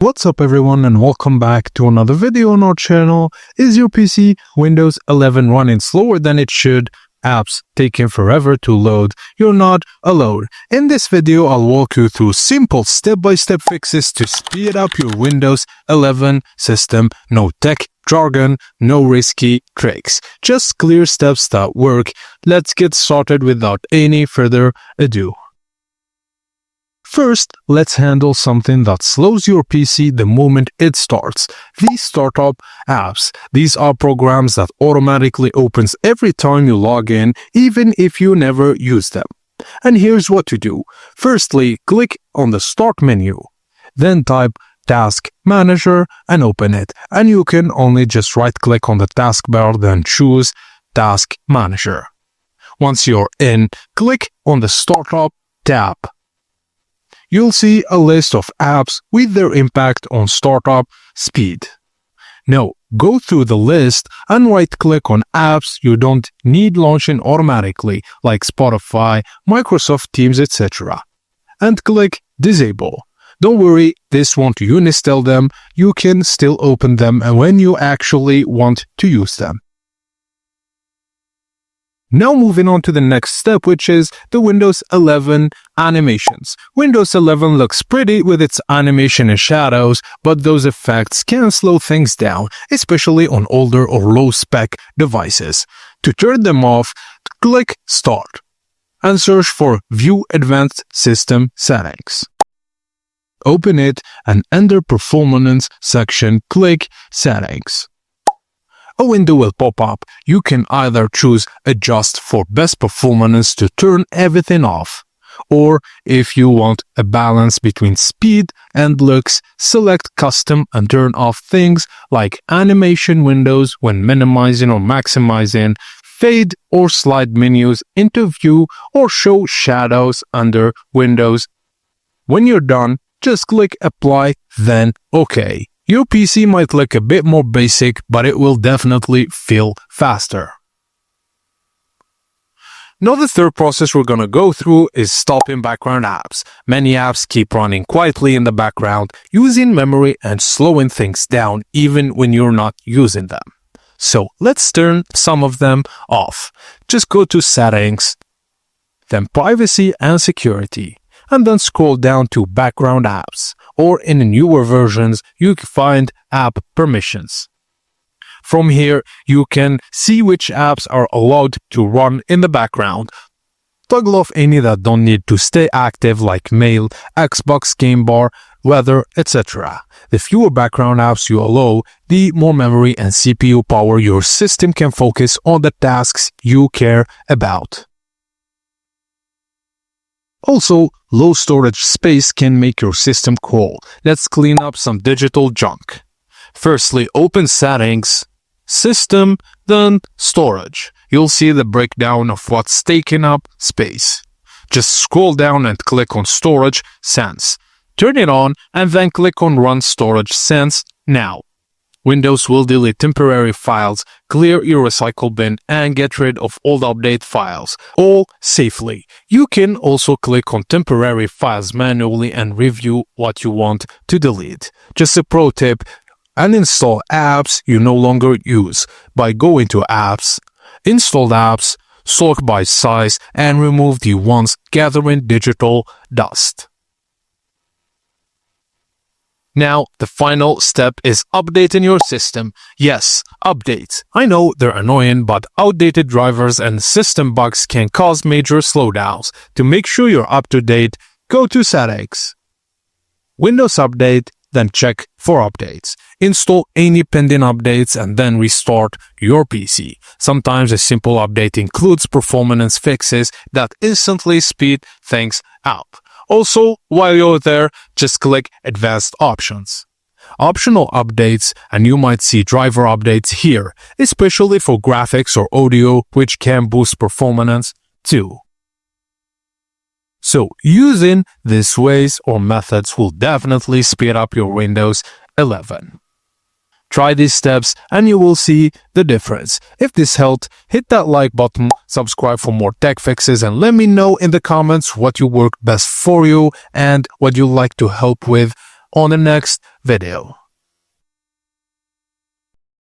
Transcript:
What's up everyone and welcome back to another video on our channel. Is your PC Windows 11 running slower than it should? Apps taking forever to load? You're not alone. In this video, I'll walk you through simple step-by-step fixes to speed up your Windows 11 system. No tech jargon, no risky tricks. Just clear steps that work. Let's get started without any further ado. First, let's handle something that slows your PC the moment it starts. These startup apps. These are programs that automatically opens every time you log in, even if you never use them. And here's what to do. Firstly, click on the Start menu. Then type Task Manager and open it. And you can only just right-click on the taskbar, then choose Task Manager. Once you're in, click on the Startup tab. You'll see a list of apps with their impact on startup speed. Now, go through the list and right-click on apps you don't need launching automatically, like Spotify, Microsoft Teams, etc. And click Disable. Don't worry, this won't uninstall them. You can still open them when you actually want to use them. Now moving on to the next step, which is the Windows 11 animations. Windows 11 looks pretty with its animation and shadows, but those effects can slow things down, especially on older or low-spec devices. To turn them off, click Start and search for View Advanced System Settings. Open it and under Performance section, click Settings. A window will pop up. You can either choose Adjust for best performance to turn everything off, or if you want a balance between speed and looks, select Custom and turn off things like animation windows when minimizing or maximizing, fade or slide menus into view, or show shadows under Windows. When you're done, just click Apply, then OK. Your PC might look a bit more basic, but it will definitely feel faster. Now the third process we're going to go through is stopping background apps. Many apps keep running quietly in the background, using memory and slowing things down even when you're not using them. So let's turn some of them off. Just go to Settings, then Privacy and Security, and then scroll down to Background Apps, or in the newer versions, you can find App Permissions. From here, you can see which apps are allowed to run in the background. Toggle off any that don't need to stay active like Mail, Xbox Game Bar, Weather, etc. The fewer background apps you allow, the more memory and CPU power your system can focus on the tasks you care about. Also, low storage space can make your system cold. Let's clean up some digital junk. Firstly, open Settings, System, then Storage. You'll see the breakdown of what's taking up space. Just scroll down and click on Storage Sense. Turn it on and then click on Run Storage Sense now. Windows will delete temporary files, clear your recycle bin, and get rid of old update files, all safely. You can also click on temporary files manually and review what you want to delete. Just a pro tip, uninstall apps you no longer use by going to Apps, Installed Apps, Sort by Size, and remove the ones gathering digital dust. Now, the final step is updating your system. Yes, updates. I know they're annoying, but outdated drivers and system bugs can cause major slowdowns. To make sure you're up to date, go to Settings, Windows Update, then check for updates. Install any pending updates and then restart your PC. Sometimes a simple update includes performance fixes that instantly speed things up. Also, while you're there, just click Advanced Options. Optional updates, and you might see driver updates here, especially for graphics or audio, which can boost performance too. So, using these ways or methods will definitely speed up your Windows 11. Try these steps and you will see the difference. If this helped, hit that like button, subscribe for more tech fixes, and let me know in the comments what you worked best for you and what you like to help with on the next video.